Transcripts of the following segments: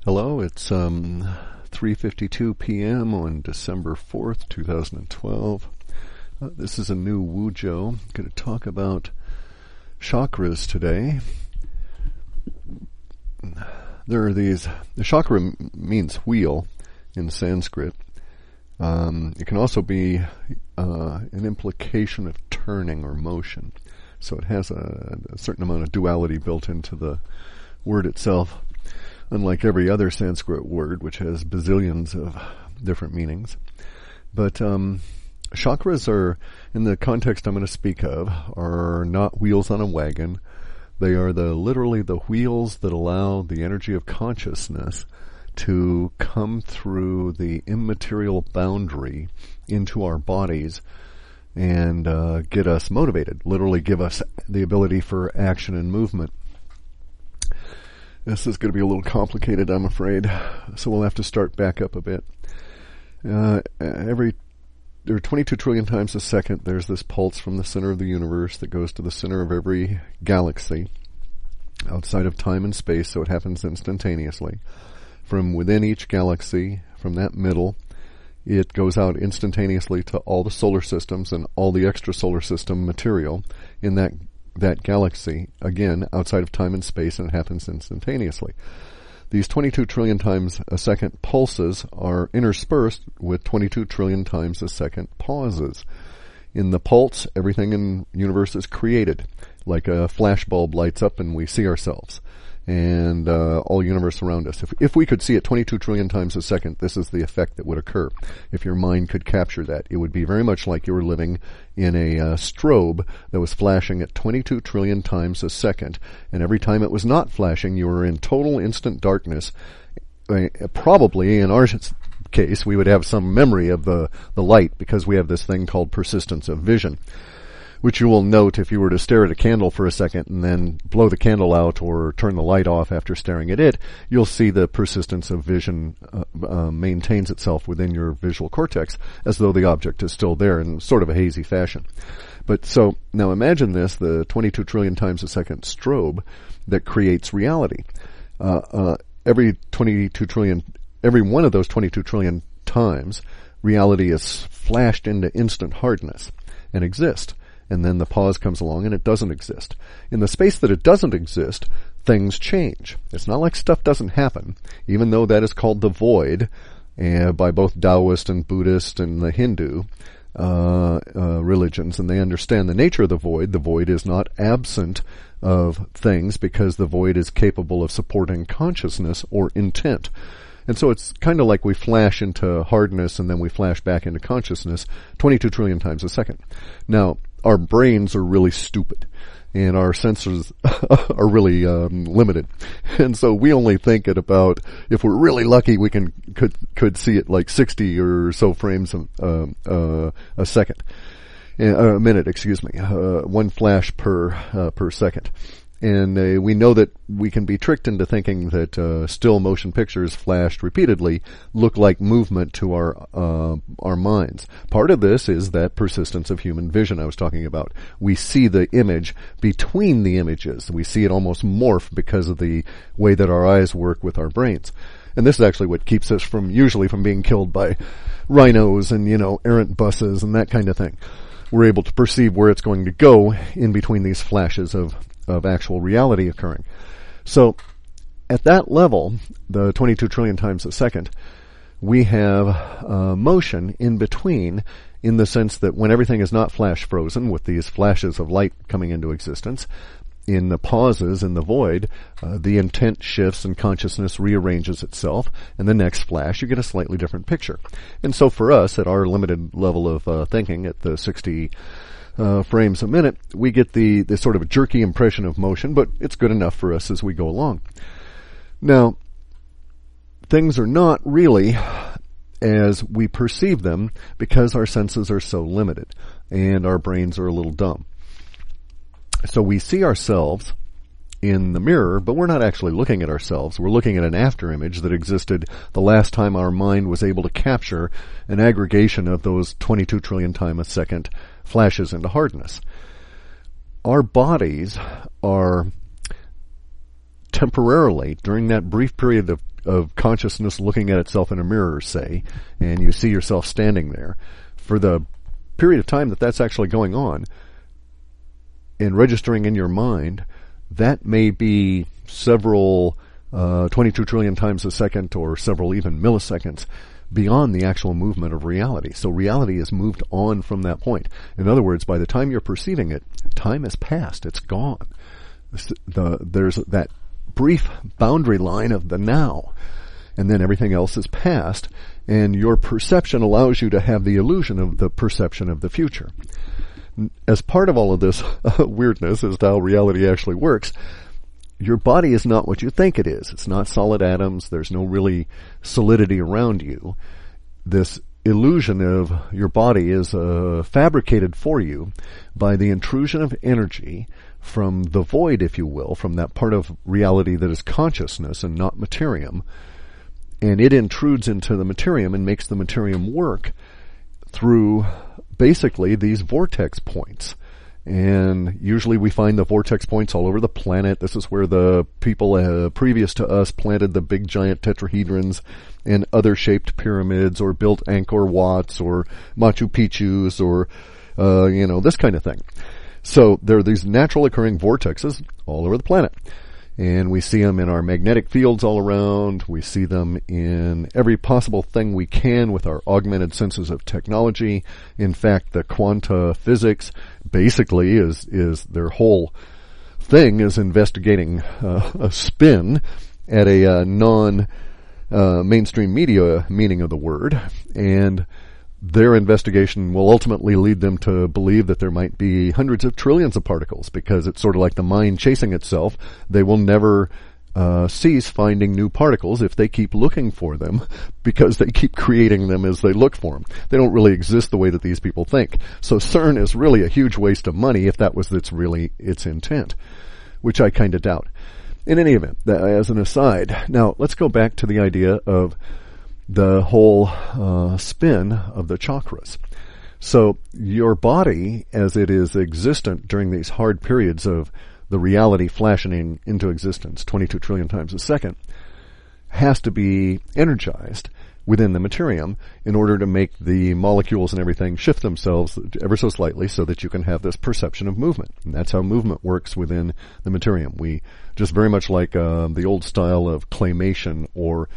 Hello, it's 3:52 p.m. on December 4th, 2012. This is a new Wujo. I'm going to talk about chakras today. There are these, the chakra means wheel in Sanskrit. It can also be an implication of turning or motion. So it has a certain amount of duality built into the word itself, unlike every other Sanskrit word, which has bazillions of different meanings. But chakras are, in the context I'm going to speak of, are not wheels on a wagon. They are literally the wheels that allow the energy of consciousness to come through the immaterial boundary into our bodies and get us motivated, literally give us the ability for action and movement. This is going to be a little complicated, I'm afraid, so we'll have to start back up a bit. There are 22 trillion times a second, there's this pulse from the center of the universe that goes to the center of every galaxy outside of time and space, so it happens instantaneously. From within each galaxy, from that middle, it goes out instantaneously to all the solar systems and all the extrasolar system material in that galaxy, again, outside of time and space, and it happens instantaneously. These 22 trillion times a second pulses are interspersed with 22 trillion times a second pauses. In the pulse, everything in the universe is created. Like a flashbulb lights up and we see ourselves and all the universe around us. If we could see it 22 trillion times a second, this is the effect that would occur. If your mind could capture that, it would be very much like you were living in a strobe that was flashing at 22 trillion times a second, and every time it was not flashing, you were in total instant darkness. Probably, in our case, we would have some memory of the light because we have this thing called persistence of vision, which you will note if you were to stare at a candle for a second and then blow the candle out or turn the light off after staring at it, you'll see the persistence of vision maintains itself within your visual cortex as though the object is still there in sort of a hazy fashion. But so, now imagine this, the 22 trillion times a second strobe that creates reality. Every one of those 22 trillion times, reality is flashed into instant hardness and exists. And then the pause comes along and it doesn't exist. In the space that it doesn't exist, things change. It's not like stuff doesn't happen, even though that is called the void by both Taoist and Buddhist and the Hindu religions, and they understand the nature of the void. The void is not absent of things because the void is capable of supporting consciousness or intent. And so it's kind of like we flash into hardness and then we flash back into consciousness 22 trillion times a second. Now, our brains are really stupid and our senses are really limited. And so we only think at about, if we're really lucky, we could see it like 60 or so frames a second. A minute, excuse me. One flash per second. And we know that we can be tricked into thinking that still motion pictures flashed repeatedly look like movement to our minds. Part of this is that persistence of human vision I was talking about. We see the image between the images. We see it almost morph because of the way that our eyes work with our brains. And this is actually what keeps us usually from being killed by rhinos and, errant buses and that kind of thing. We're able to perceive where it's going to go in between these flashes of actual reality occurring. So at that level, the 22 trillion times a second, we have motion in between, in the sense that when everything is not flash frozen with these flashes of light coming into existence, in the pauses, in the void, the intent shifts and consciousness rearranges itself, and the next flash you get a slightly different picture. And so for us, at our limited level of thinking, at the 60 frames a minute, we get the sort of jerky impression of motion, but it's good enough for us as we go along. Now, things are not really as we perceive them because our senses are so limited and our brains are a little dumb. So we see ourselves in the mirror, but we're not actually looking at ourselves. We're looking at an after image that existed the last time our mind was able to capture an aggregation of those 22 trillion times a second flashes into hardness. Our bodies are temporarily, during that brief period of consciousness looking at itself in a mirror, say, and you see yourself standing there, for the period of time that that's actually going on and registering in your mind, that may be several 22 trillion times a second or several even milliseconds beyond the actual movement of reality. So reality is moved on from that point. In other words, by the time you're perceiving it, time has passed. It's gone. There's that brief boundary line of the now, and then everything else is past, and your perception allows you to have the illusion of the perception of the future. As part of all of this weirdness as to how reality actually works, your body is not what you think it is. It's not solid atoms. There's no really solidity around you. This illusion of your body is fabricated for you by the intrusion of energy from the void, if you will, from that part of reality that is consciousness and not materium. And it intrudes into the materium and makes the materium work through basically these vortex points. And usually we find the vortex points all over the planet. This is where the people previous to us planted the big giant tetrahedrons and other shaped pyramids, or built Angkor Wats or Machu Picchus, or this kind of thing. So there are these natural occurring vortexes all over the planet. And we see them in our magnetic fields all around. We see them in every possible thing we can with our augmented senses of technology. In fact, the quanta physics basically is their whole thing is investigating a spin at a non-mainstream media meaning of the word. And their investigation will ultimately lead them to believe that there might be hundreds of trillions of particles, because it's sort of like the mind chasing itself. They will never cease finding new particles if they keep looking for them, because they keep creating them as they look for them. They don't really exist the way that these people think. So CERN is really a huge waste of money if that was its intent, which I kind of doubt. In any event, as an aside, now let's go back to the idea of the whole spin of the chakras. So your body, as it is existent during these hard periods of the reality flashing into existence 22 trillion times a second, has to be energized within the materium in order to make the molecules and everything shift themselves ever so slightly so that you can have this perception of movement. And that's how movement works within the materium. We just very much like the old style of claymation, or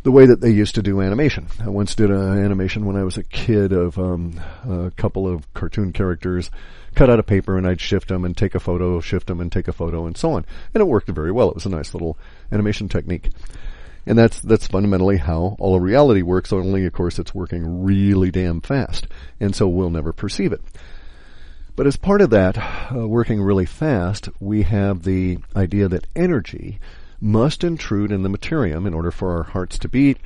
the way that they used to do animation. I once did an animation when I was a kid of a couple of cartoon characters cut out of paper, and I'd shift them and take a photo, shift them and take a photo, and so on. And it worked very well. It was a nice little animation technique. And that's fundamentally how all of reality works, only, of course, it's working really damn fast. And so we'll never perceive it. But as part of that, working really fast, we have the idea that energy must intrude in the materium in order for our hearts to beat,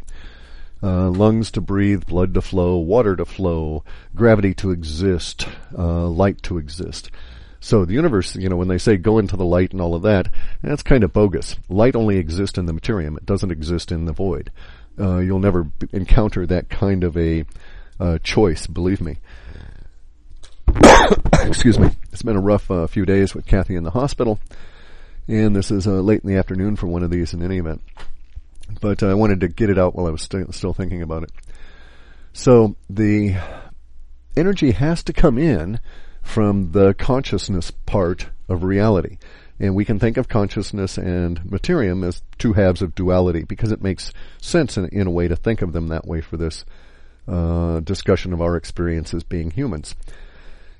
lungs to breathe, blood to flow, water to flow, gravity to exist, light to exist. So the universe, when they say go into the light and all of that, that's kind of bogus. Light only exists in the materium. It doesn't exist in the void. You'll never encounter that kind of a choice, believe me. Excuse me. It's been a rough few days with Kathy in the hospital. And this is late in the afternoon for one of these in any event. But I wanted to get it out while I was still thinking about it. So the energy has to come in from the consciousness part of reality. And we can think of consciousness and materium as two halves of duality, because it makes sense in a way to think of them that way for this discussion of our experience as being humans.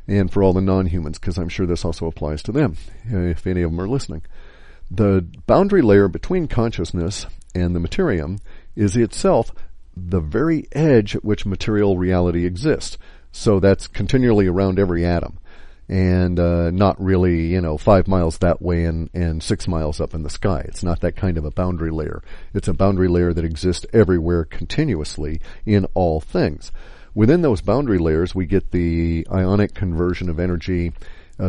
And for all the non-humans, because I'm sure this also applies to them, if any of them are listening. The boundary layer between consciousness and the materium is itself the very edge at which material reality exists. So that's continually around every atom, and not really, 5 miles that way and 6 miles up in the sky. It's not that kind of a boundary layer. It's a boundary layer that exists everywhere continuously in all things. Within those boundary layers, we get the ionic conversion of energy,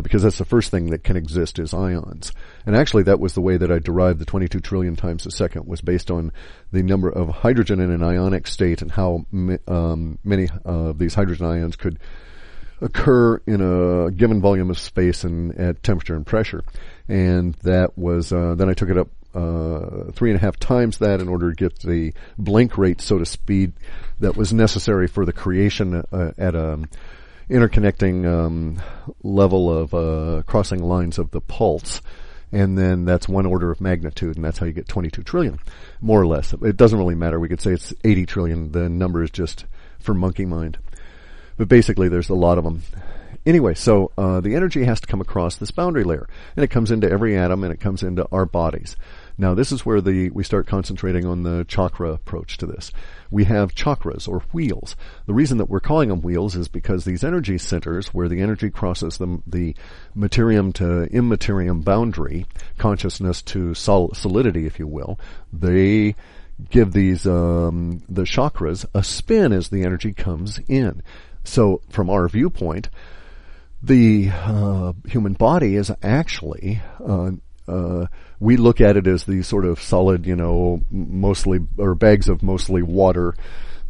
because that's the first thing that can exist is ions. And actually, that was the way that I derived the 22 trillion times a second, was based on the number of hydrogen in an ionic state and how many of these hydrogen ions could occur in a given volume of space and at temperature and pressure. And that was, then I took it up 3.5 times that in order to get the blink rate, so to speak, that was necessary for the creation at a interconnecting level of crossing lines of the pulse. And then that's 1 order of magnitude, and that's how you get 22 trillion, more or less. It doesn't really matter. We could say it's 80 trillion. The number is just for monkey mind. But basically, there's a lot of them. Anyway, so the energy has to come across this boundary layer, and it comes into every atom, and it comes into our bodies. Now, this is where we start concentrating on the chakra approach to this. We have chakras, or wheels. The reason that we're calling them wheels is because these energy centers, where the energy crosses the materium to immaterium boundary, consciousness to solidity, if you will, they give these the chakras a spin as the energy comes in. So, from our viewpoint, the human body is actually we look at it as these sort of solid, mostly, or bags of mostly water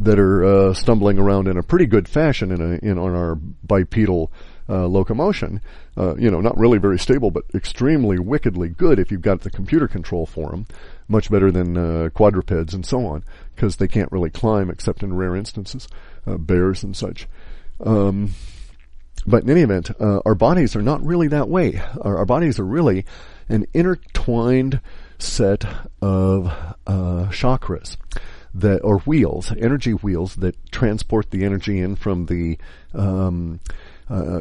that are stumbling around in a pretty good fashion on our bipedal locomotion. Not really very stable, but extremely wickedly good if you've got the computer control for them. Much better than quadrupeds and so on, because they can't really climb except in rare instances, bears and such. But in any event, our bodies are not really that way. Our bodies are really an intertwined set of chakras or wheels, energy wheels that transport the energy in from the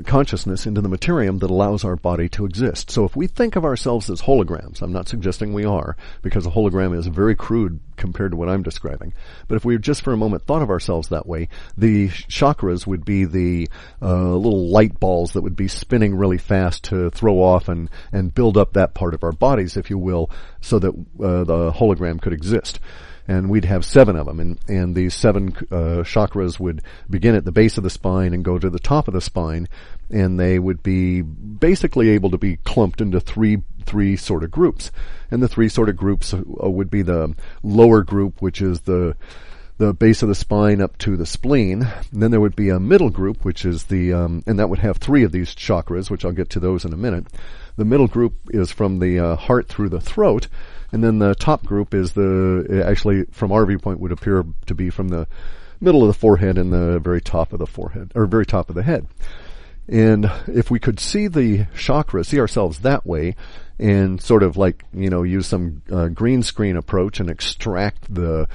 consciousness into the materium that allows our body to exist. So if we think of ourselves as holograms, I'm not suggesting we are, because a hologram is very crude compared to what I'm describing. But if we just for a moment thought of ourselves that way, the chakras would be the little light balls that would be spinning really fast to throw off and build up that part of our bodies, if you will, so that the hologram could exist. And we'd have 7 of them, and these 7 chakras would begin at the base of the spine and go to the top of the spine, and they would be basically able to be clumped into three sort of groups. And the 3 sort of groups would be the lower group, which is the base of the spine up to the spleen. And then there would be a middle group, which is and that would have 3 of these chakras, which I'll get to those in a minute. The middle group is from the heart through the throat. And then the top group is actually, from our viewpoint, would appear to be from the middle of the forehead and the very top of the forehead, or very top of the head. And if we could see the chakras, see ourselves that way, and sort of use some green screen approach and extract the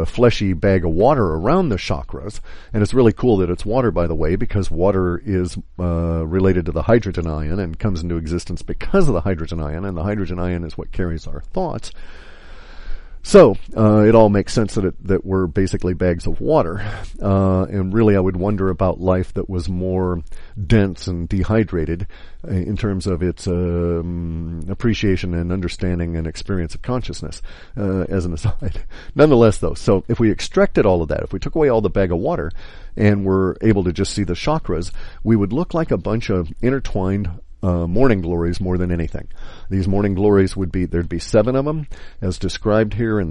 fleshy bag of water around the chakras. And it's really cool that it's water, by the way, because water is related to the hydrogen ion and comes into existence because of the hydrogen ion, and the hydrogen ion is what carries our thoughts. So it all makes sense that we're basically bags of water, and really I would wonder about life that was more dense and dehydrated in terms of its appreciation and understanding and experience of consciousness, as an aside. Nonetheless, though, so if we extracted all of that, if we took away all the bag of water and were able to just see the chakras, we would look like a bunch of intertwined morning glories more than anything. These morning glories there'd be 7 of them, as described here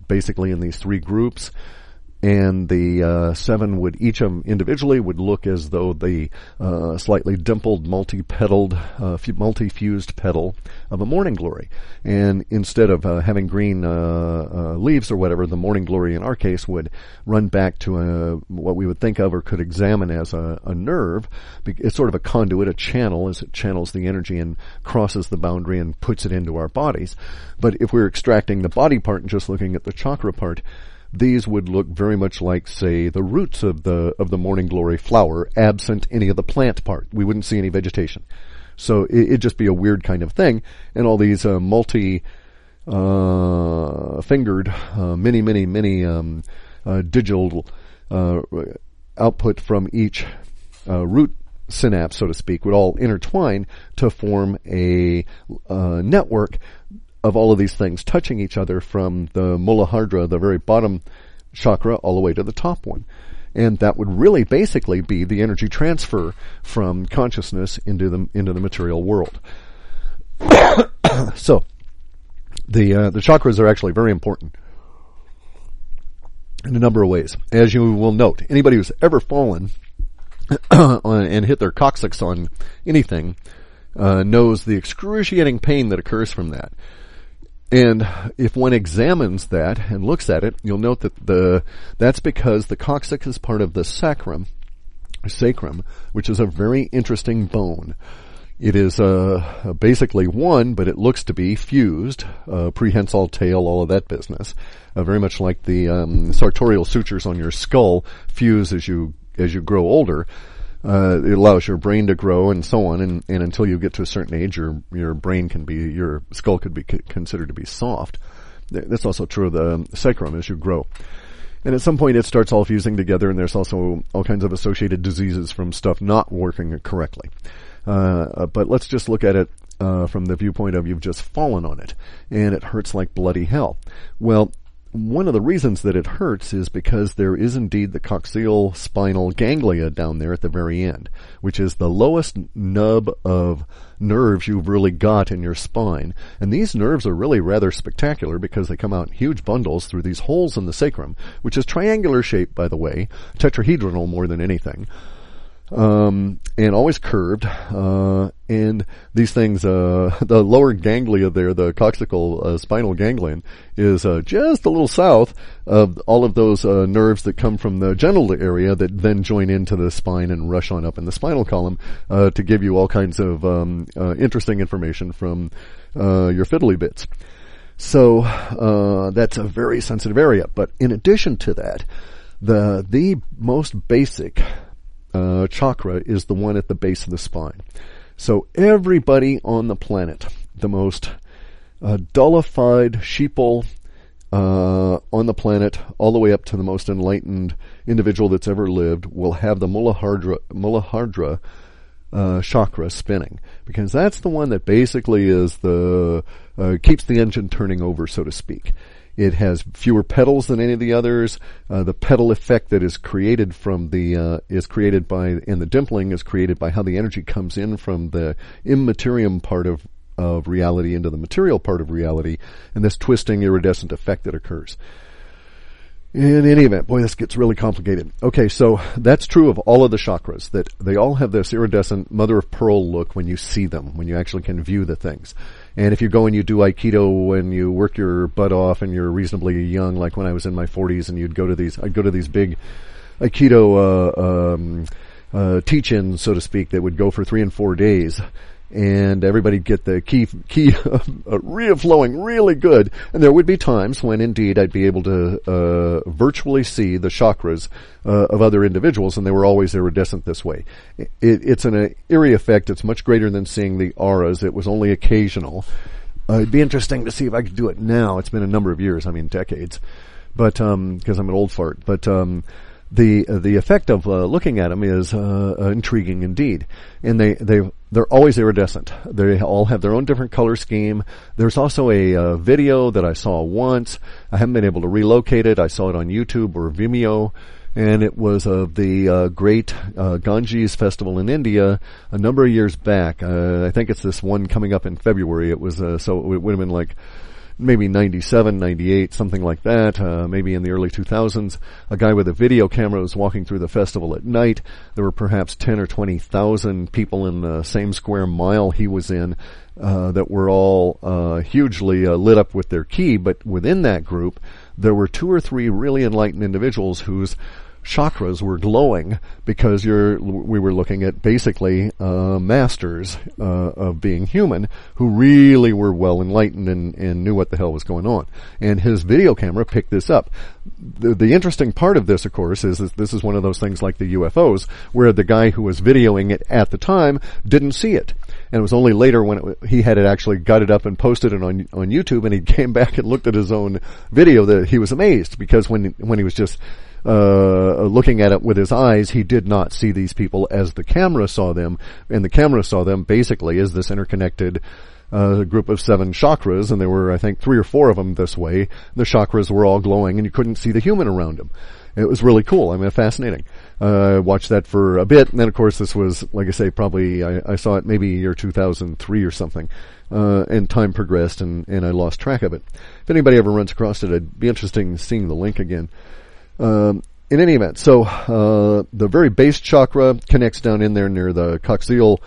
basically in these 3 groups. And the 7 each of them individually would look as though the slightly dimpled, multi-petaled, multi-fused petal of a morning glory. And instead of having green leaves or whatever, the morning glory in our case would run back to what we would think of or could examine as a nerve. It's sort of a conduit, a channel, as it channels the energy and crosses the boundary and puts it into our bodies. But if we're extracting the body part and just looking at the chakra part, these would look very much like, say, the roots of the morning glory flower, absent any of the plant part. We wouldn't see any vegetation. So it'd just be a weird kind of thing. And all these multi-fingered, many digital output from each root synapse, so to speak, would all intertwine to form a network of all of these things touching each other from the Muladhara, the very bottom chakra, all the way to the top one. And that would really basically be the energy transfer from consciousness into the material world. So, the chakras are actually very important in a number of ways. As you will note, anybody who's ever fallen and hit their coccyx on anything knows the excruciating pain that occurs from that. And if one examines that and looks at it, you'll note that that's because the coccyx is part of the sacrum, which is a very interesting bone. It is basically one, but it looks to be fused, prehensile tail, all of that business. Very much like the sartorial sutures on your skull fuse as you grow older. It allows your brain to grow and so on, and until you get to a certain age, your skull could be considered to be soft. That's also true of the sacrum as you grow. And at some point it starts all fusing together, and there's also all kinds of associated diseases from stuff not working correctly. But let's just look at it from the viewpoint of you've just fallen on it, and it hurts like bloody hell. Well, one of the reasons that it hurts is because there is indeed the coccygeal spinal ganglia down there at the very end, which is the lowest nub of nerves you've really got in your spine. And these nerves are really rather spectacular because they come out in huge bundles through these holes in the sacrum, which is triangular shaped, by the way, tetrahedral more than anything. And always curved, and these things, the lower ganglia there, the coccygeal spinal ganglion, is just a little south of all of those nerves that come from the genital area that then join into the spine and rush on up in the spinal column to give you all kinds of interesting information from your fiddly bits. So that's a very sensitive area. But in addition to that, the most basic chakra is the one at the base of the spine. So everybody on the planet, the most dullified sheeple on the planet, all the way up to the most enlightened individual that's ever lived, will have the Muladhara chakra spinning, because that's the one that basically is keeps the engine turning over, so to speak. It has fewer petals than any of the others. The petal effect that is created from the dimpling is created by how the energy comes in from the immaterium part of reality into the material part of reality, and this twisting iridescent effect that occurs. In any event, boy, this gets really complicated. Okay, so that's true of all of the chakras, that they all have this iridescent mother of pearl look when you see them, when you actually can view the things. And if you go and you do Aikido when you work your butt off and you're reasonably young, like when I was in my 40s, and I'd go to these big Aikido teach-ins, so to speak, that would go for 3 and 4 days. And everybody'd get the ki flowing really good. And there would be times when, indeed, I'd be able to virtually see the chakras of other individuals, and they were always iridescent this way. It's an eerie effect. It's much greater than seeing the auras. It was only occasional. It'd be interesting to see if I could do it now. It's been a number of years, decades, but because I'm an old fart. But the effect of looking at them is intriguing indeed, and they're always iridescent. They all have their own different color scheme. There's also a video that I saw once. I haven't been able to relocate it. I saw it on YouTube or Vimeo, and it was of the great Ganges festival in India a number of years back. I think it's this one coming up in February. It was so it would have been like maybe 97, 98, something like that, maybe in the early 2000s. A guy with a video camera was walking through the festival at night. There were perhaps 10 or 20,000 people in the same square mile he was in that were all hugely lit up with their ki, but within that group, there were 2 or 3 really enlightened individuals whose chakras were glowing, because we were looking at basically masters of being human who really were well enlightened and knew what the hell was going on. And his video camera picked this up. The interesting part of this, of course, is that this is one of those things like the UFOs, where the guy who was videoing it at the time didn't see it. And it was only later when he had it actually got it up and posted it on YouTube, and he came back and looked at his own video, that he was amazed, because when he was just looking at it with his eyes, he did not see these people as the camera saw them, and the camera saw them basically as this interconnected group of 7 chakras, and there were, I think, 3 or 4 of them this way. The chakras were all glowing, and you couldn't see the human around them. It was really cool. fascinating. I watched that for a bit, and then, of course, this was, like I say, probably, I saw it maybe year 2003 or something, and time progressed, and I lost track of it. If anybody ever runs across it, it'd be interesting seeing the link again. In any event, so the very base chakra connects down in there near the coccygeal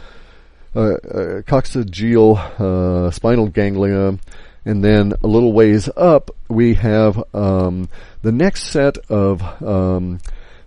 spinal ganglia, And then a little ways up, we have the next set of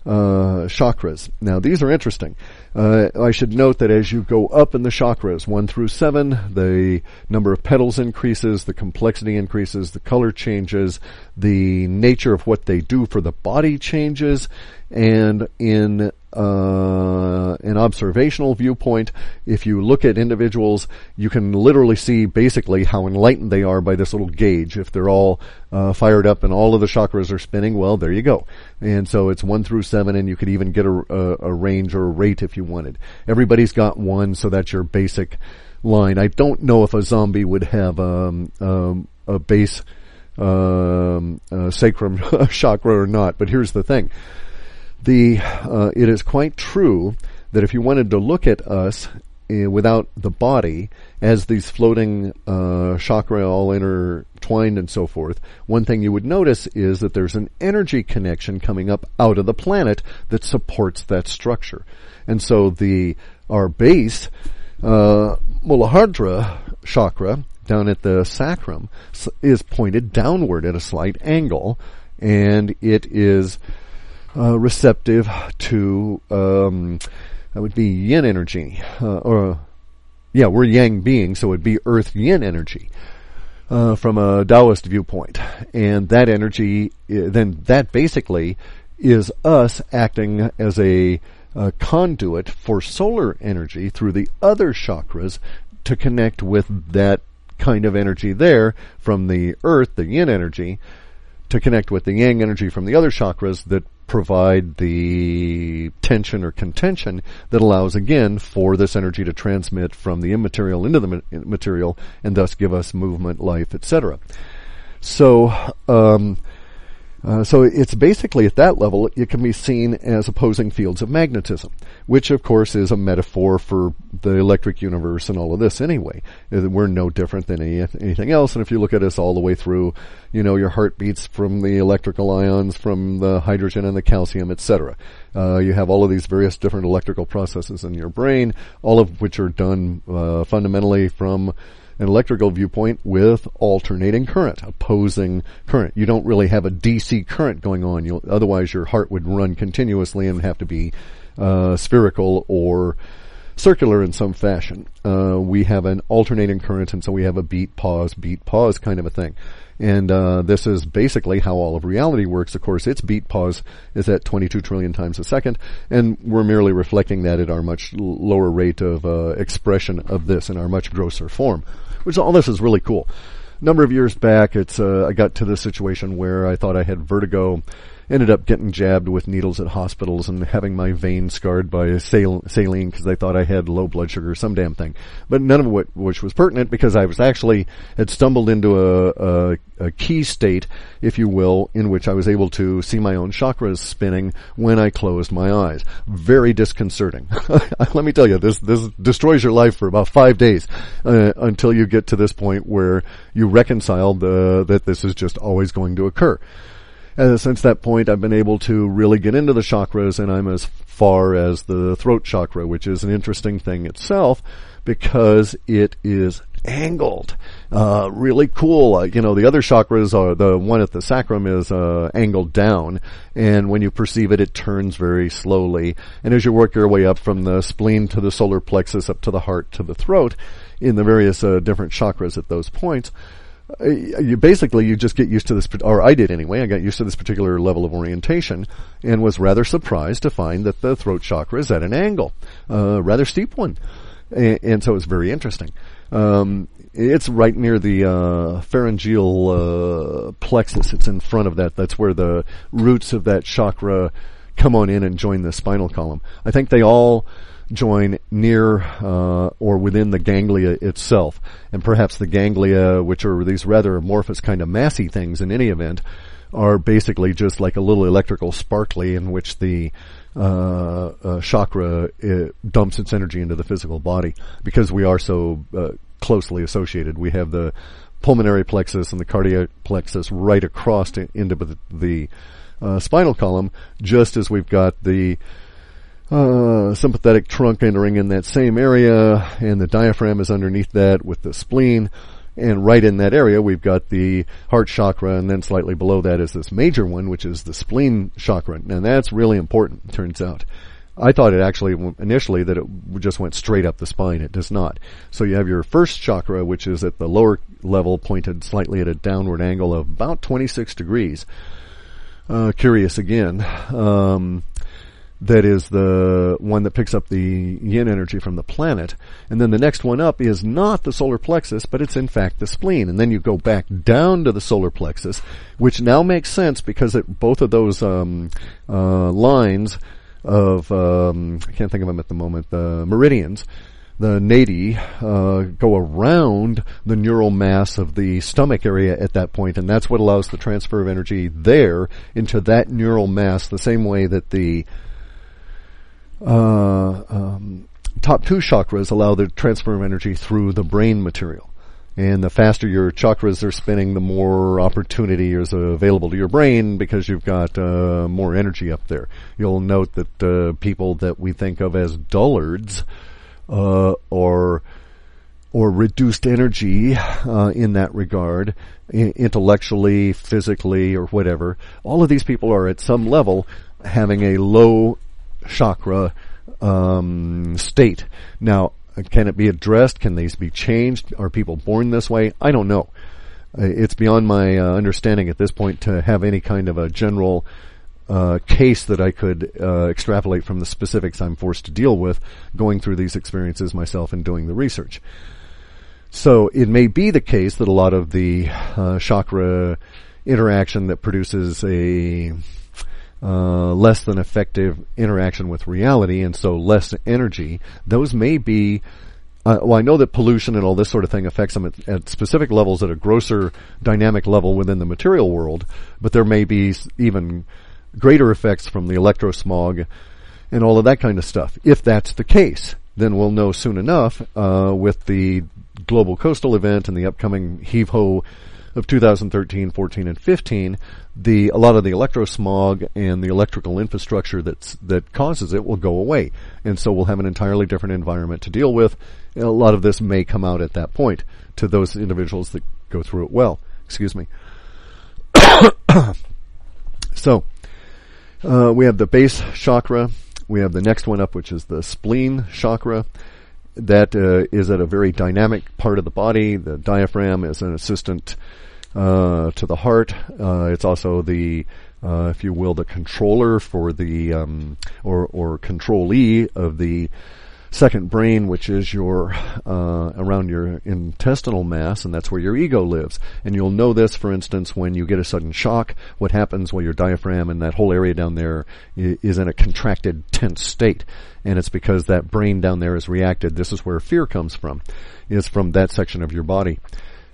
chakras. Now, these are interesting. I should note that as you go up in the chakras, 1 through 7, the number of petals increases, the complexity increases, the color changes, the nature of what they do for the body changes, and in an observational viewpoint, if you look at individuals, you can literally see basically how enlightened they are by this little gauge. If they're all fired up and all of the chakras are spinning, well, there you go. And so it's 1 through 7, and you could even get a range or a rate if you wanted. Everybody's got 1, so that's your basic line. I don't know if a zombie would have a base sacrum chakra or not, but here's the thing. It is quite true that if you wanted to look at us without the body as these floating chakra all intertwined and so forth, one thing you would notice is that there's an energy connection coming up out of the planet that supports that structure. And so our base, Muladhara chakra, down at the sacrum, is pointed downward at a slight angle, and it is receptive to that would be yin energy, we're yang beings, so it would be earth yin energy from a Taoist viewpoint, and that energy, then that basically is us acting as a conduit for solar energy through the other chakras to connect with that kind of energy there from the earth, the yin energy, to connect with the yang energy from the other chakras that provide the tension or contention that allows, again, for this energy to transmit from the immaterial into the material and thus give us movement, life, etc. So it's basically at that level, it can be seen as opposing fields of magnetism, which of course is a metaphor for the electric universe and all of this anyway. We're no different than anything else, and if you look at us all the way through, your heart beats from the electrical ions, from the hydrogen and the calcium, etc. You have all of these various different electrical processes in your brain, all of which are done fundamentally from an electrical viewpoint with alternating current, opposing current. You don't really have a DC current going on. Otherwise, your heart would run continuously and have to be spherical or circular in some fashion. We have an alternating current, and so we have a beat, pause kind of a thing. And this is basically how all of reality works. Of course, its beat pause is at 22 trillion times a second, and we're merely reflecting that at our much lower rate of expression of this in our much grosser form. Which all this is really cool. A number of years back, I got to this situation where I thought I had vertigo, ended up getting jabbed with needles at hospitals and having my veins scarred by saline because they thought I had low blood sugar or some damn thing. But none of which was pertinent because I was had stumbled into a key state, if you will, in which I was able to see my own chakras spinning when I closed my eyes. Very disconcerting. Let me tell you, this destroys your life for about 5 days until you get to this point where you reconcile that this is just always going to occur. Since that point, I've been able to really get into the chakras, and I'm as far as the throat chakra, which is an interesting thing itself because it is angled. Really cool. The other chakras are, the one at the sacrum is angled down, and when you perceive it, it turns very slowly. And as you work your way up from the spleen to the solar plexus, up to the heart, to the throat, in the various different chakras at those points, you just get used to this, or I did anyway. I got used to this particular level of orientation and was rather surprised to find that the throat chakra is at an angle, rather steep one. And so it's very interesting. It's right near the pharyngeal plexus. It's in front of that. That's where the roots of that chakra come on in and join the spinal column. I think they all join near or within the ganglia itself. And perhaps the ganglia, which are these rather amorphous kind of massy things in any event, are basically just like a little electrical sparkly in which the chakra dumps its energy into the physical body because we are so closely associated. We have the pulmonary plexus and the cardiac plexus right across into the spinal column, just as we've got the sympathetic trunk entering in that same area, and the diaphragm is underneath that with the spleen, And right in that area, we've got the heart chakra, and then slightly below that is this major one, which is the spleen chakra. And that's really important, it turns out. I thought it actually, initially, that it just went straight up the spine. It does not. So you have your first chakra, which is at the lower level, pointed slightly at a downward angle of about 26 degrees. Curious again. That is the one that picks up the yin energy from the planet. And then the next one up is not the solar plexus, but it's in fact the spleen. And then you go back down to the solar plexus, which now makes sense because both of those lines of, I can't think of them at the moment, the meridians, the nadi, go around the neural mass of the stomach area at that point, and that's what allows the transfer of energy there into that neural mass, the same way that the top two chakras allow the transfer of energy through the brain material. And the faster your chakras are spinning, the more opportunity is available to your brain because you've got more energy up there. You'll note that people that we think of as dullards or reduced energy in that regard, intellectually, physically, or whatever, all of these people are at some level having a low chakra state. Now, can it be addressed? Can these be changed? Are people born this way? I don't know. It's beyond my understanding at this point to have any kind of a general case that I could extrapolate from the specifics I'm forced to deal with going through these experiences myself and doing the research. So it may be the case that a lot of the chakra interaction that produces a less than effective interaction with reality, and so less energy, those may be, well, I know that pollution and all this sort of thing affects them at specific levels at a grosser dynamic level within the material world, but there may be even greater effects from the electrosmog and all of that kind of stuff. If that's the case, then we'll know soon enough with the global coastal event and the upcoming heave-ho of 2013, 14, and 15, a lot of the electrosmog and the electrical infrastructure that causes it will go away. And so we'll have an entirely different environment to deal with. And a lot of this may come out at that point to those individuals that go through it well. Excuse me. So, we have the base chakra. We have the next one up, which is the spleen chakra. That is at a very dynamic part of the body. The diaphragm is an assistant to the heart. It's also the, if you will, the controller for the or controllee of the second brain, which is your around your intestinal mass, and that's where your ego lives. And you'll know this, for instance, when you get a sudden shock. What happens when your diaphragm and that whole area down there is in a contracted, tense state, and it's because that brain down there is reacted. This is where fear comes from, is from that section of your body.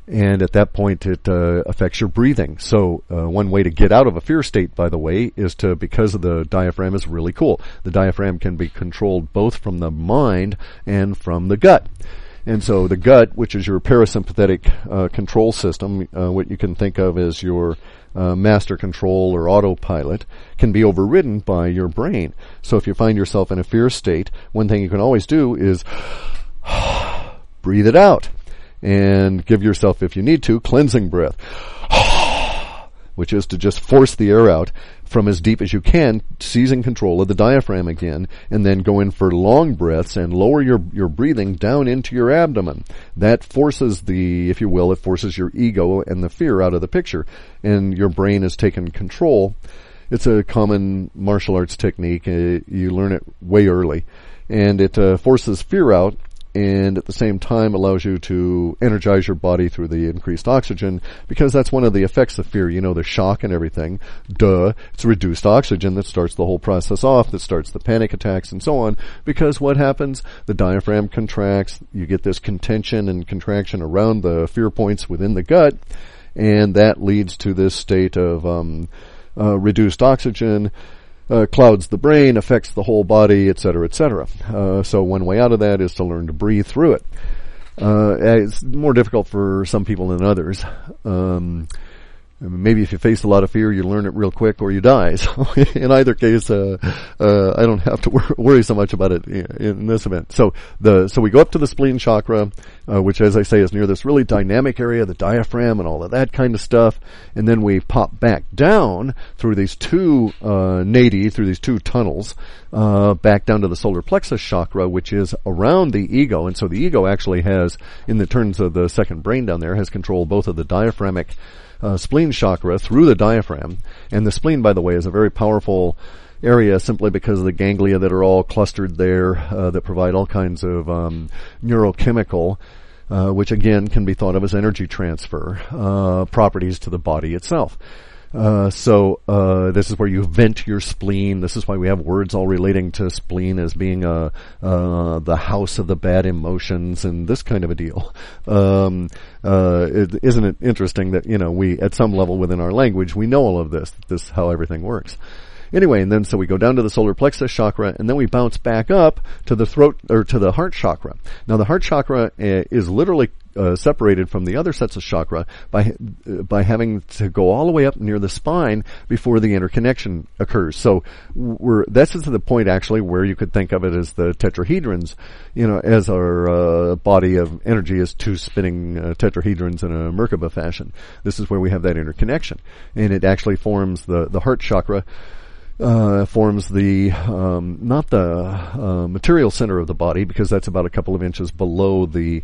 And at that point, it affects your breathing. So one way to get out of a fear state, by the way, is to, because of the diaphragm is really cool. The diaphragm can be controlled both from the mind and from the gut. And so the gut, which is your parasympathetic control system, what you can think of as your master control or autopilot, can be overridden by your brain. So if you find yourself in a fear state, one thing you can always do is breathe it out. And give yourself, if you need to, cleansing breath, which is to just force the air out from as deep as you can, seizing control of the diaphragm again, and then go in for long breaths and lower your breathing down into your abdomen. That forces if you will, it forces your ego and the fear out of the picture, and your brain has taken control. It's a common martial arts technique. You learn it way early, and it forces fear out, and at the same time allows you to energize your body through the increased oxygen, because that's one of the effects of fear. You know, the shock and everything. Duh. It's reduced oxygen that starts the whole process off, that starts the panic attacks and so on, because what happens? The diaphragm contracts, you get this contention and contraction around the fear points within the gut, and that leads to this state of reduced oxygen, clouds the brain, affects the whole body, etc., etc. So one way out of that is to learn to breathe through it. It's more difficult for some people than others. maybe if you face a lot of fear, you learn it real quick or you die. So in either case, I don't have to worry so much about it in this event. So we go up to the spleen chakra, which, as I say, is near this really dynamic area, the diaphragm and all of that kind of stuff. And then we pop back down through these two nadi, through these two tunnels, back down to the solar plexus chakra, which is around the ego. And so the ego actually has, in the terms of the second brain down there, has control both of the diaphragmic spleen chakra through the diaphragm. And the spleen, by the way, is a very powerful area simply because of the ganglia that are all clustered there that provide all kinds of neurochemical, which again can be thought of as energy transfer properties to the body itself. So this is where you vent your spleen. This is why we have words all relating to spleen as being the house of the bad emotions and this kind of a deal. Isn't it interesting that, we, at some level within our language, we know all of this is how everything works. Anyway, and then so we go down to the solar plexus chakra, and then we bounce back up to the throat, or to the heart chakra. Now, the heart chakra is literally separated from the other sets of chakra by having to go all the way up near the spine before the interconnection occurs. So this is the point actually where you could think of it as the tetrahedrons, as our body of energy is two spinning tetrahedrons in a Merkaba fashion. This is where we have that interconnection, and it actually forms the heart chakra. Forms the not the material center of the body, because that's about a couple of inches below the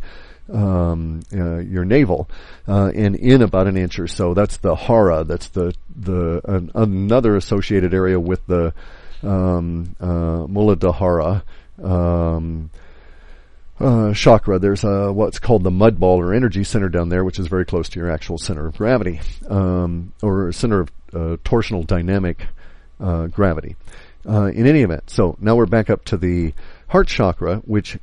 your navel, and in about an inch or so. That's the hara. That's another associated area with the Muladhara chakra. There's what's called the mud ball or energy center down there, which is very close to your actual center of gravity, or center of torsional dynamic gravity. In any event, so now we're back up to the heart chakra, which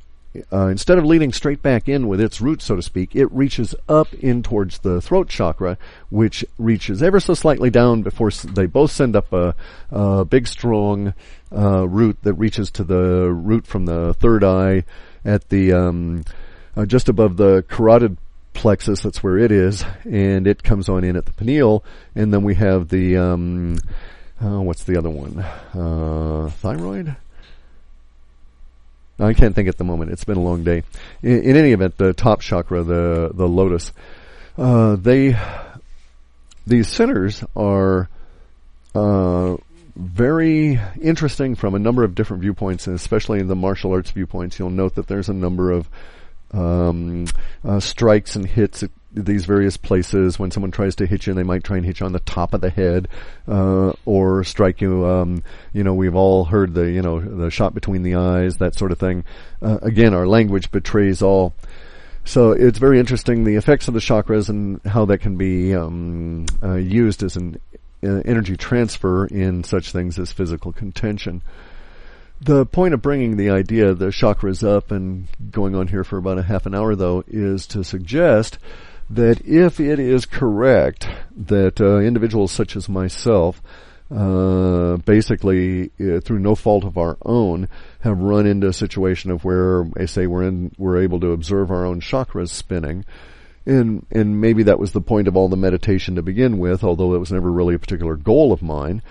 instead of leading straight back in with its root, so to speak, it reaches up in towards the throat chakra, which reaches ever so slightly down before they both send up a big, strong root that reaches to the root from the third eye at the just above the carotid plexus. That's where it is, and it comes on in at the pineal, and then we have the what's the other one? Thyroid? I can't think at the moment. It's been a long day. In any event, the top chakra, the lotus, these centers are very interesting from a number of different viewpoints, and especially in the martial arts viewpoints. You'll note that there's a number of strikes and hits at these various places. When someone tries to hit you, they might try and hit you on the top of the head, or strike you. We've all heard the shot between the eyes, that sort of thing. Again, our language betrays all. So it's very interesting, the effects of the chakras and how that can be used as an energy transfer in such things as physical contention. The point of bringing the idea, the chakras up and going on here for about a half an hour, though, is to suggest that if it is correct that individuals such as myself, basically through no fault of our own, have run into a situation of where, I say, we're able to observe our own chakras spinning, and maybe that was the point of all the meditation to begin with, although it was never really a particular goal of mine.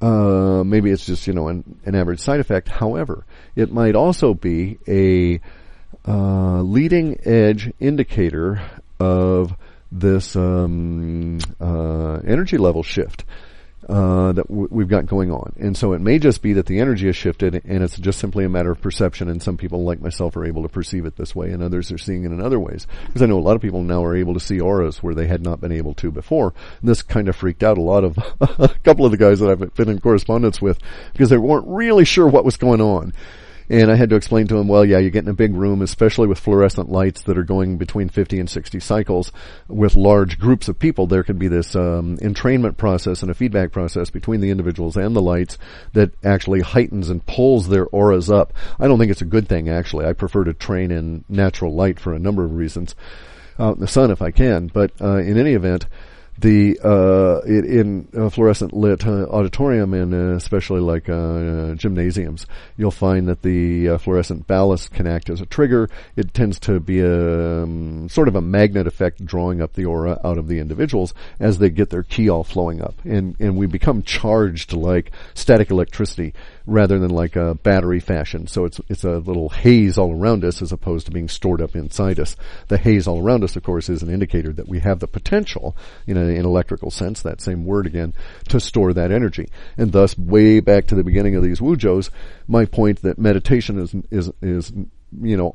Maybe it's just an average side effect. However, it might also be a leading edge indicator of this energy level shift that we've got going on. And so it may just be that the energy has shifted, and it's just simply a matter of perception, and some people like myself are able to perceive it this way, and others are seeing it in other ways. Because I know a lot of people now are able to see auras where they had not been able to before. And this kind of freaked out a lot of a couple of the guys that I've been in correspondence with, because they weren't really sure what was going on. And I had to explain to them, well, yeah, you get in a big room, especially with fluorescent lights that are going between 50 and 60 cycles with large groups of people. There could be this entrainment process and a feedback process between the individuals and the lights that actually heightens and pulls their auras up. I don't think it's a good thing, actually. I prefer to train in natural light for a number of reasons, out in the sun if I can. But in any event, in a fluorescent lit auditorium, and especially like gymnasiums, you'll find that the fluorescent ballast can act as a trigger. It tends to be a sort of a magnet effect, drawing up the aura out of the individuals as they get their ki all flowing up, and we become charged like static electricity rather than like a battery fashion. So it's a little haze all around us as opposed to being stored up inside us. The haze all around us, of course, is an indicator that we have the potential, in an electrical sense, that same word again, to store that energy. And thus, way back to the beginning of these Wujos, my point that meditation is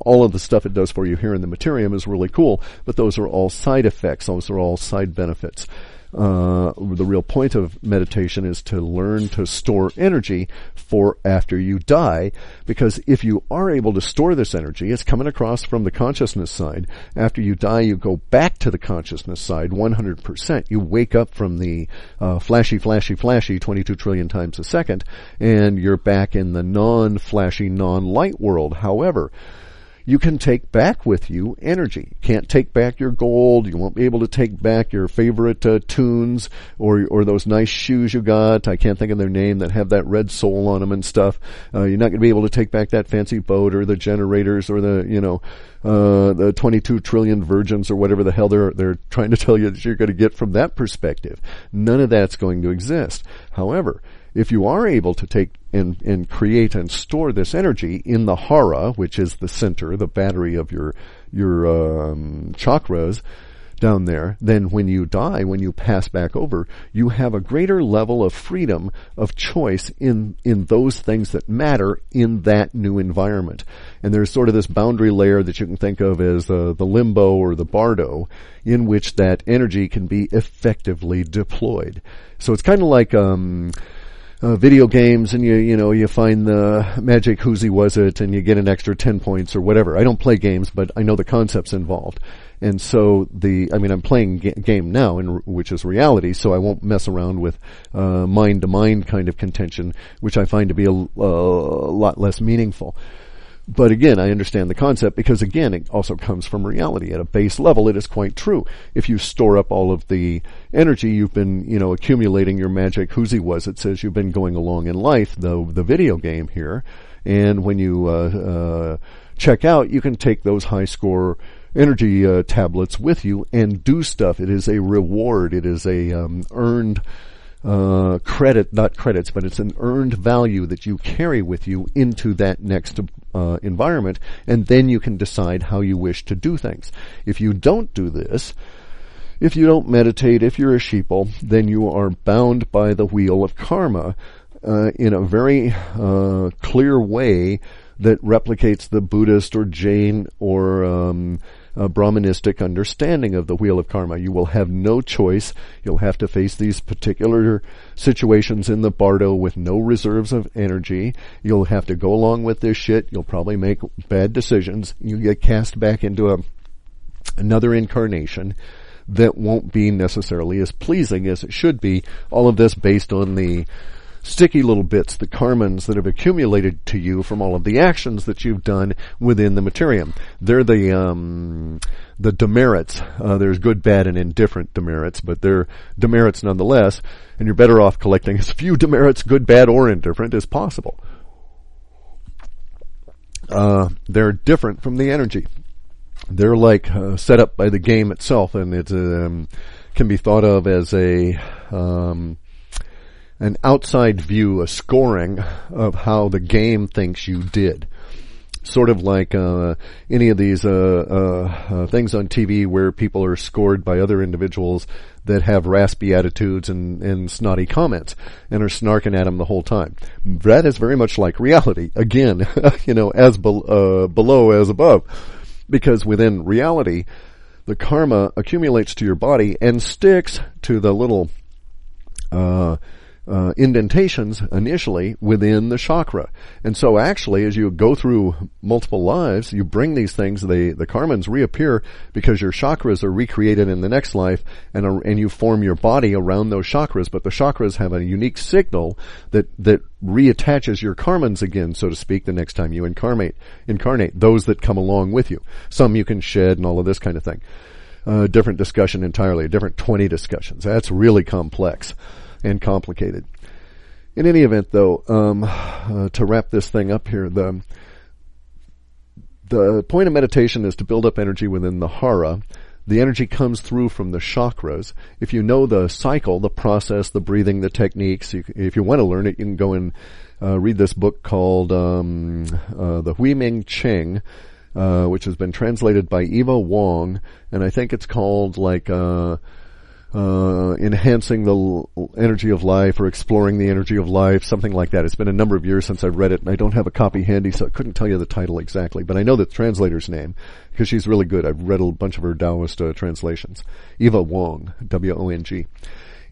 all of the stuff it does for you here in the materium is really cool, but those are all side effects. Those are all side benefits. The real point of meditation is to learn to store energy for after you die, because if you are able to store this energy, it's coming across from the consciousness side. After you die, you go back to the consciousness side 100%. You wake up from the flashy 22 trillion times a second, and you're back in the non-flashy, non-light world. However, you can take back with you energy. You can't take back your gold. You won't be able to take back your favorite tunes or those nice shoes you got. I can't think of their name, that have that red sole on them and stuff. You're not going to be able to take back that fancy boat or the generators or the 22 trillion virgins or whatever the hell they're trying to tell you that you're going to get from that perspective. None of that's going to exist. However, if you are able to take and create and store this energy in the hara, which is the center, the battery of your chakras down there, then when you die, when you pass back over, you have a greater level of freedom of choice in those things that matter in that new environment. And there's sort of this boundary layer that you can think of as the limbo or the bardo, in which that energy can be effectively deployed. So it's kind of like video games, and you find the magic whoozy was it, and you get an extra 10 points or whatever. I don't play games, but I know the concepts involved. And so I'm playing game now, which is reality, so I won't mess around with mind-to-mind kind of contention, which I find to be a lot less meaningful. But again, I understand the concept because, again, it also comes from reality. At a base level, it is quite true. If you store up all of the energy you've been, accumulating, your magic whoozy was it says you've been going along in life, the video game here, and when you check out, you can take those high score energy tablets with you and do stuff. It is a reward. It is a earned credit, not credits, but it's an earned value that you carry with you into that next environment, and then you can decide how you wish to do things. If you don't do this, if you don't meditate, if you're a sheeple, then you are bound by the wheel of karma in a very clear way that replicates the Buddhist or Jain or Brahmanistic understanding of the wheel of karma. You will have no choice. You'll have to face these particular situations in the bardo with no reserves of energy. You'll have to go along with this shit. You'll probably make bad decisions. You get cast back into another incarnation that won't be necessarily as pleasing as it should be. All of this based on the sticky little bits, the karmans that have accumulated to you from all of the actions that you've done within the materium. They're the demerits. There's good, bad, and indifferent demerits, but they're demerits nonetheless, and you're better off collecting as few demerits, good, bad, or indifferent, as possible. They're different from the energy. They're like set up by the game itself, and it can be thought of as an outside view, a scoring of how the game thinks you did. Sort of like any of these things on TV where people are scored by other individuals that have raspy attitudes and snotty comments and are snarking at them the whole time. That is very much like reality. Again, as below as above. Because within reality, the karma accumulates to your body and sticks to the little indentations initially within the chakra. And so actually, as you go through multiple lives, you bring these things, the karmans reappear because your chakras are recreated in the next life, and you form your body around those chakras, but the chakras have a unique signal that reattaches your karmans again, so to speak, the next time you incarnate those that come along with you. Some you can shed and all of this kind of thing. different discussion entirely, a different 20 discussions. That's really complex and complicated. In any event, though, to wrap this thing up here, the point of meditation is to build up energy within the hara. The energy comes through from the chakras. If you know the cycle, the process, the breathing, the techniques, if you want to learn it, you can go and read this book called The Hui Ming Ching, which has been translated by Eva Wong, and I think it's called like Enhancing the Energy of Life or Exploring the Energy of Life, something like that. It's been a number of years since I've read it, and I don't have a copy handy, so I couldn't tell you the title exactly, but I know the translator's name because she's really good. I've read a bunch of her Taoist translations. Eva Wong, W-O-N-G.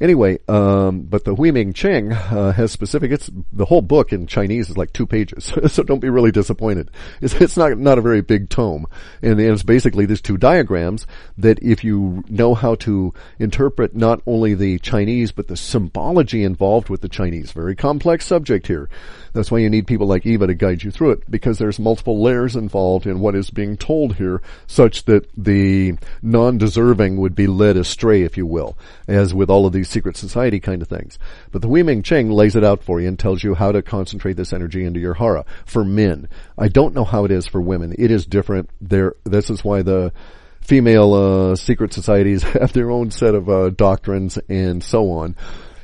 Anyway, but the Hui Ming Ching has specific. It's the whole book in Chinese is like 2 pages, so don't be really disappointed. It's not a very big tome, and it's basically these 2 diagrams that if you know how to interpret not only the Chinese but the symbology involved with the Chinese, very complex subject here. That's why you need people like Eva to guide you through it, because there's multiple layers involved in what is being told here, such that the non-deserving would be led astray, if you will, as with all of these secret society kind of things. But the Hui Ming Ching lays it out for you and tells you how to concentrate this energy into your hara. For men, I don't know how it is for women. It is different. This is why the female secret societies have their own set of doctrines and so on.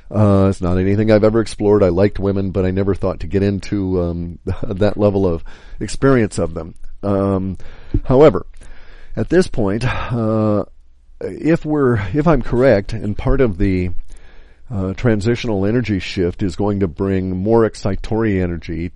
It's not anything I've ever explored. I liked women, but I never thought to get into that level of experience of them. However, at this point, if I'm correct, and part of the transitional energy shift is going to bring more excitatory energy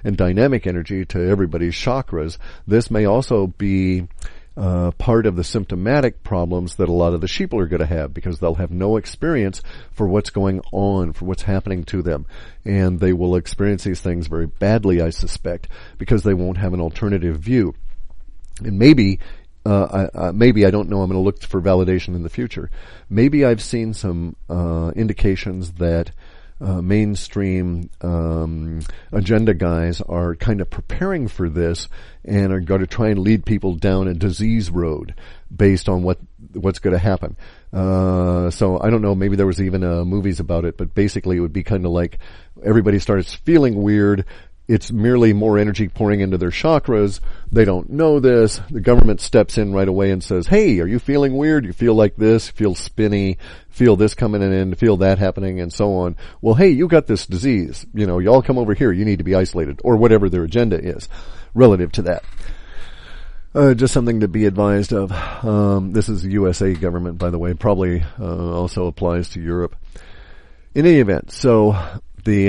and dynamic energy to everybody's chakras, this may also be part of the symptomatic problems that a lot of the sheeple are going to have, because they'll have no experience for what's going on, for what's happening to them. And they will experience these things very badly, I suspect, because they won't have an alternative view. And maybe I don't know, I'm going to look for validation in the future. Maybe I've seen some indications that mainstream agenda guys are kind of preparing for this and are going to try and lead people down a disease road based on what's going to happen. So I don't know, maybe there was even movies about it, but basically it would be kind of like everybody starts feeling weird. It's merely more energy pouring into their chakras. They don't know this. The government steps in right away and says, hey, are you feeling weird? You feel like this, feel spinny, feel this coming in, feel that happening, and so on. Well, hey, you got this disease. Y'all come over here. You need to be isolated, or whatever their agenda is relative to that. Just something to be advised of. This is the USA government, by the way. Probably also applies to Europe. In any event, so the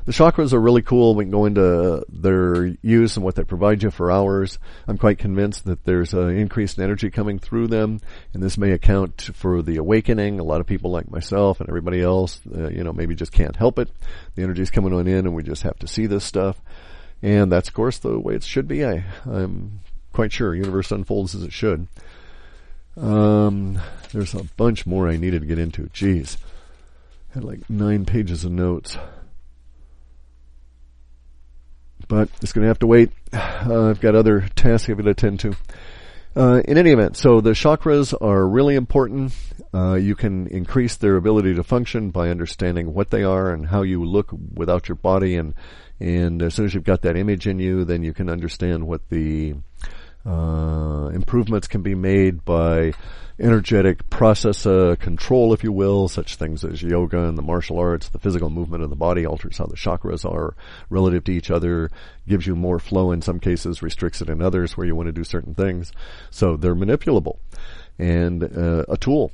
chakras are really cool. We can go into their use and what they provide you for hours. I'm quite convinced that there's increased energy coming through them, and this may account for the awakening. A lot of people like myself and everybody else, maybe just can't help it. The energy's coming on in, and we just have to see this stuff. And that's, of course, the way it should be. I'm quite sure. Universe unfolds as it should. There's a bunch more I needed to get into. Jeez. I had like 9 pages of notes. But it's going to have to wait. I've got other tasks I've got to attend to. In any event, so the chakras are really important. You can increase their ability to function by understanding what they are and how you look without your body. And as soon as you've got that image in you, then you can understand what the improvements can be made by energetic process control, if you will, such things as yoga and the martial arts. The physical movement of the body alters how the chakras are relative to each other, gives you more flow in some cases, restricts it in others where you want to do certain things. So they're manipulable and a tool.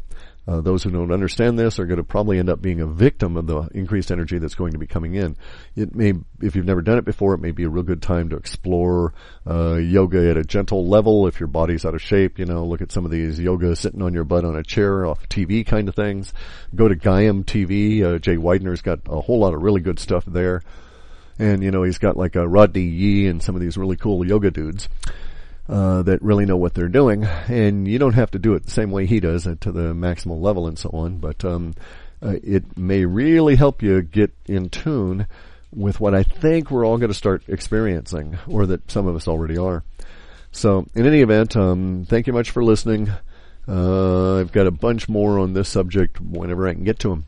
Those who don't understand this are going to probably end up being a victim of the increased energy that's going to be coming in. It may, if you've never done it before, it may be a real good time to explore yoga at a gentle level. If your body's out of shape, look at some of these yoga sitting on your butt on a chair off TV kind of things. Go to Gaiam TV. Jay Widener's got a whole lot of really good stuff there. And, he's got like a Rodney Yee and some of these really cool yoga dudes that really know what they're doing. And you don't have to do it the same way he does to the maximal level and so on, but it may really help you get in tune with what I think we're all going to start experiencing, or that some of us already are. So in any event, thank you much for listening. I've got a bunch more on this subject whenever I can get to them.